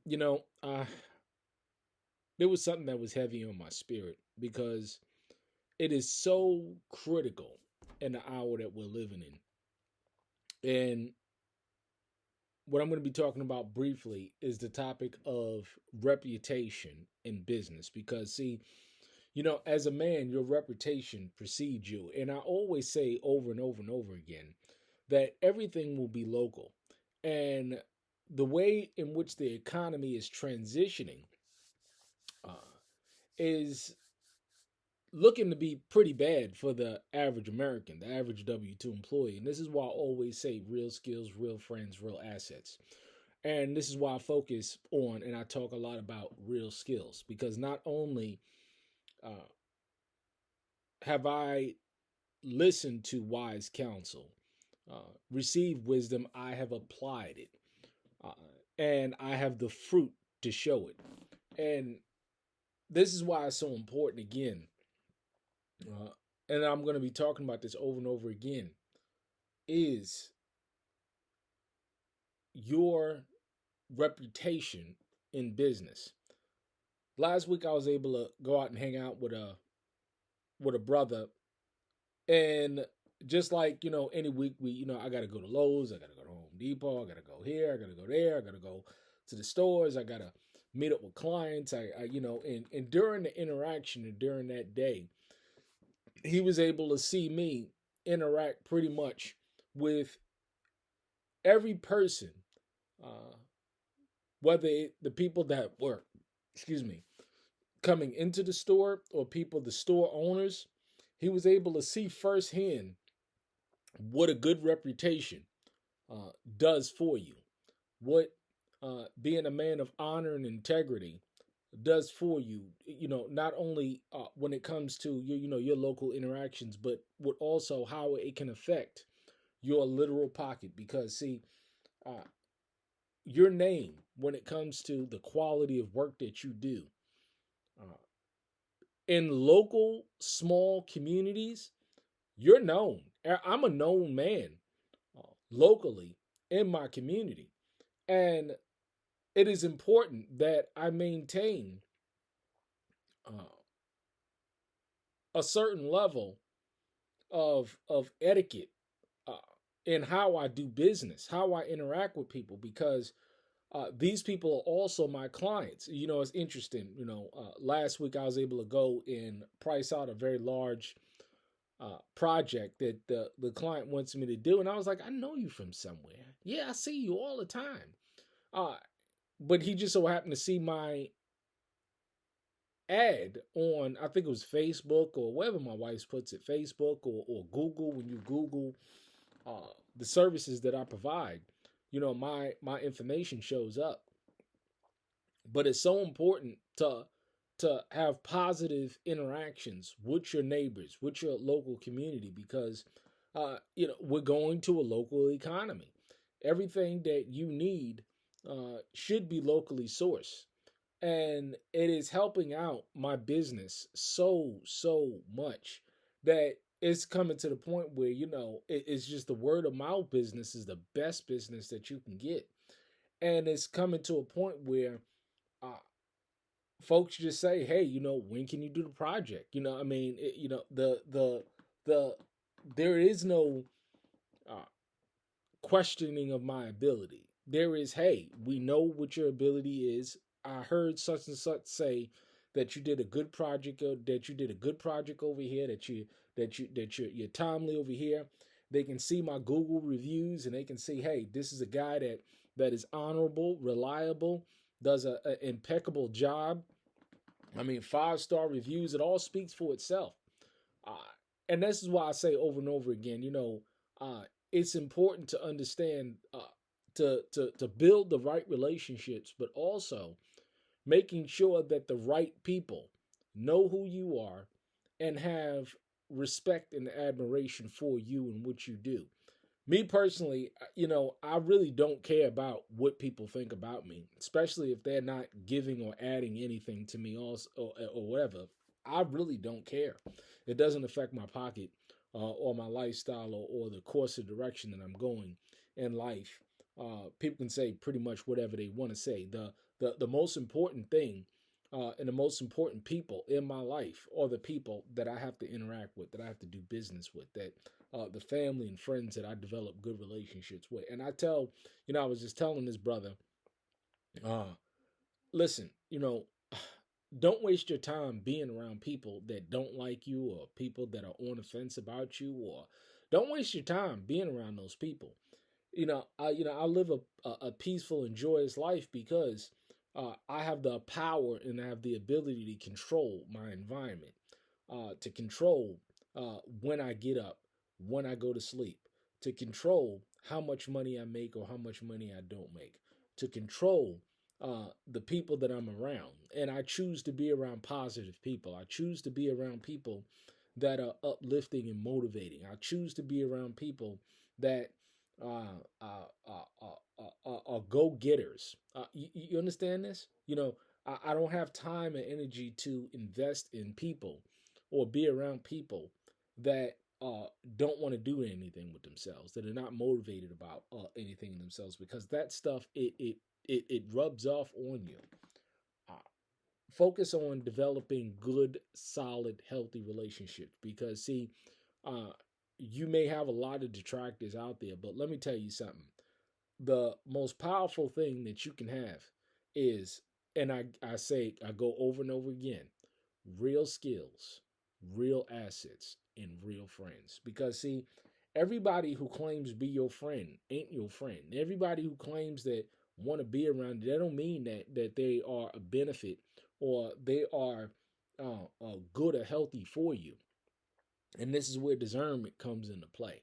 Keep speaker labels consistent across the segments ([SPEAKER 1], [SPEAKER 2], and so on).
[SPEAKER 1] you know, there was something that was heavy on my spirit because it is so critical in the hour that we're living in. And what I'm going to be talking about briefly is the topic of reputation in business. Because, see, as a man, your reputation precedes you. And I always say over and over and over again that everything will be local. And the way in which the economy is transitioning uh, is looking to be pretty bad for the average American, the average W 2 employee. And this is why I always say real skills, real friends, real assets. And this is why I focus on and I talk a lot about real skills because not only uh, have I listened to wise counsel, received wisdom, I have applied it, uh, and I have the fruit to show it. And this is why it's so important again. Uh, and I'm going to be talking about this over and over again is your reputation in business. Last week I was able to go out and hang out with a brother, and just like any week we I got to go to Lowe's, I got to go to Home Depot, I got to go here, I got to go there, I got to go to the stores, I got to meet up with clients. And during the interaction and during that day, he was able to see me interact pretty much with every person, uh, the people that were, excuse me, coming into the store or people, the store owners. He was able to see firsthand what a good reputation does for you, what being a man of honor and integrity does for you. Not only when it comes to your local interactions, but what also how it can affect your literal pocket. Because see, uh, your name when it comes to the quality of work that you do uh, in local small communities, you're known. I'm a known man locally in my community, and it is important that I maintain uh, a certain level of etiquette uh, in how I do business, how I interact with people, because these people are also my clients. It's interesting. Last week I was able to go and price out a very large project that the client wants me to do, and I was like, I know you from somewhere. Yeah, I see you all the time. Uh, but he just so happened to see my ad on, I think it was Facebook or wherever my wife puts it, Facebook or Google. When you Google the services that I provide, my information shows up. But it's so important to have positive interactions with your neighbors, with your local community, because we're going to a local economy. Everything that you need should be locally sourced, and it is helping out my business so much that it's coming to the point where it's just the word of mouth business is the best business that you can get, and it's coming to a point where uh, folks just say, hey, when can you do the project? I mean, the there is no uh, questioning of my ability. There is, hey, we know what your ability is. I heard such and such say that you did a good project, that you did a good project over here, that you're timely over here. They can see my Google reviews and they can see, hey, this is a guy that is honorable, reliable, does a impeccable job. I mean, 5-star reviews, it all speaks for itself. Uh, and this is why I say over and over again, it's important to understand, to build the right relationships, but also making sure that the right people know who you are and have respect and admiration for you and what you do. Me personally, I really don't care about what people think about me, especially if they're not giving or adding anything to me, also or whatever. I really don't care. It doesn't affect my pocket or my lifestyle or the course of direction that I'm going in life. People can say pretty much whatever they want to say. The most important thing and the most important people in my life are the people that I have to interact with, that I have to do business with, that the family and friends that I develop good relationships with. And I tell, I was just telling this brother, uh, listen, don't waste your time being around people that don't like you or people that are on the fence about you, or don't waste your time being around those people. I live a peaceful and joyous life because I have the power and I have the ability to control my environment, to control when I get up, when I go to sleep, to control how much money I make or how much money I don't make, to control the people that I'm around. And I choose to be around positive people. I choose to be around people that are uplifting and motivating. I choose to be around people that are go getters. You understand this? I don't have time and energy to invest in people or be around people that don't want to do anything with themselves, that are not motivated about anything in themselves, because that stuff it rubs off on you. Uh, Focus on developing good, solid, healthy relationships, because see, uh, you may have a lot of detractors out there, but let me tell you something. The most powerful thing that you can have is, and I say, I go over and over again, real skills, real assets, and real friends. Because see, everybody who claims to be your friend ain't your friend. Everybody who claims that want to be around you, that don't mean that they are a benefit or they are good or healthy for you. And this is where discernment comes into play.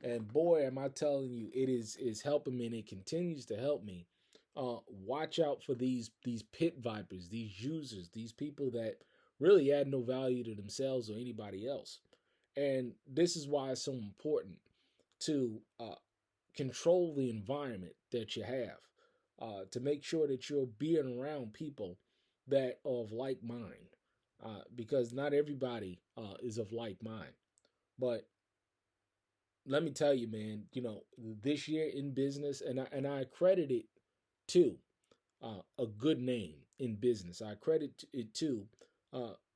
[SPEAKER 1] And boy, am I telling you, it is helping me, and it continues to help me. Watch out for these pit vipers, these users, these people that really add no value to themselves or anybody else. And this is why it's so important to control the environment that you have, to make sure that you're being around people that are of like mind, because not everybody is of like mind. But let me tell you, man, this year in business, and I credit it to a good name in business. I credit it to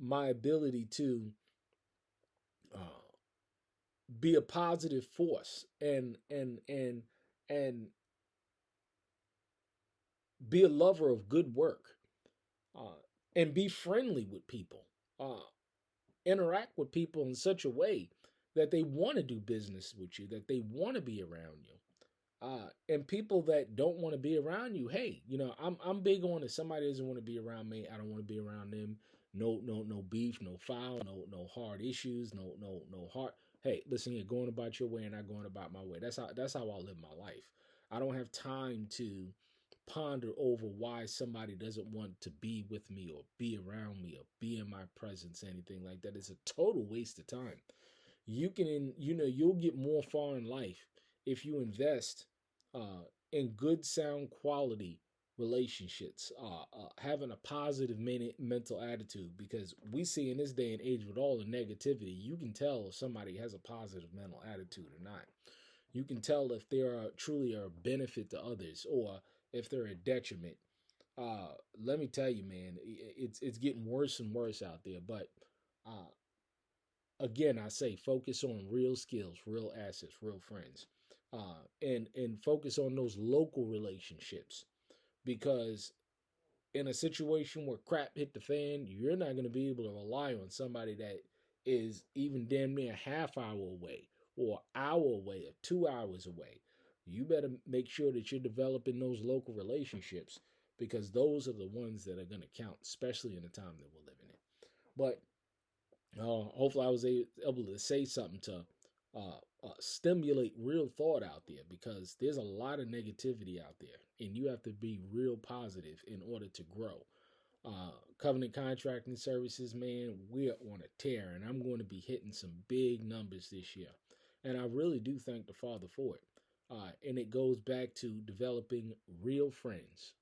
[SPEAKER 1] my ability to uh, be a positive force and be a lover of good work, uh, and be friendly with people. Uh, Interact with people in such a way that they want to do business with you, that they want to be around you. And people that don't want to be around you, hey, I'm big on, if somebody doesn't want to be around me, I don't want to be around them. No beef, no foul, no hard issues, no hard. Hey, listen here, going about your way and not going about my way. That's how I live my life. I don't have time to ponder over why somebody doesn't want to be with me or be around me or be in my presence, anything like that. It's a total waste of time. You'll get more far in life if you invest uh, in good, sound, quality relationships, having a positive mental attitude. Because we see in this day and age, with all the negativity, you can tell if somebody has a positive mental attitude or not. You can tell if they are truly a benefit to others or if they're a detriment. Let me tell you, man, it's getting worse and worse out there. But uh, again, I say focus on real skills, real assets, real friends, and focus on those local relationships, because in a situation where crap hit the fan, you're not going to be able to rely on somebody that is even damn near a half hour away or hour away or 2 hours away. You better make sure that you're developing those local relationships, because those are the ones that are going to count, especially in the time that we're living in. But hopefully, I was able to say something to stimulate real thought out there, because there's a lot of negativity out there, and you have to be real positive in order to grow. Covenant Contracting Services, man, we're on a tear, and I'm going to be hitting some big numbers this year. And I really do thank the Father for it. And it goes back to developing real friends,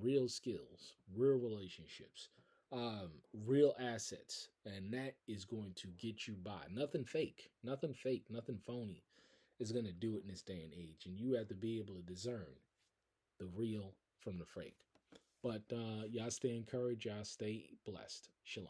[SPEAKER 1] real skills, real relationships, real assets. And that is going to get you by. Nothing fake, nothing phony is going to do it in this day and age. And you have to be able to discern. the real from the fake. But y'all stay encouraged. Y'all stay blessed. Shalom.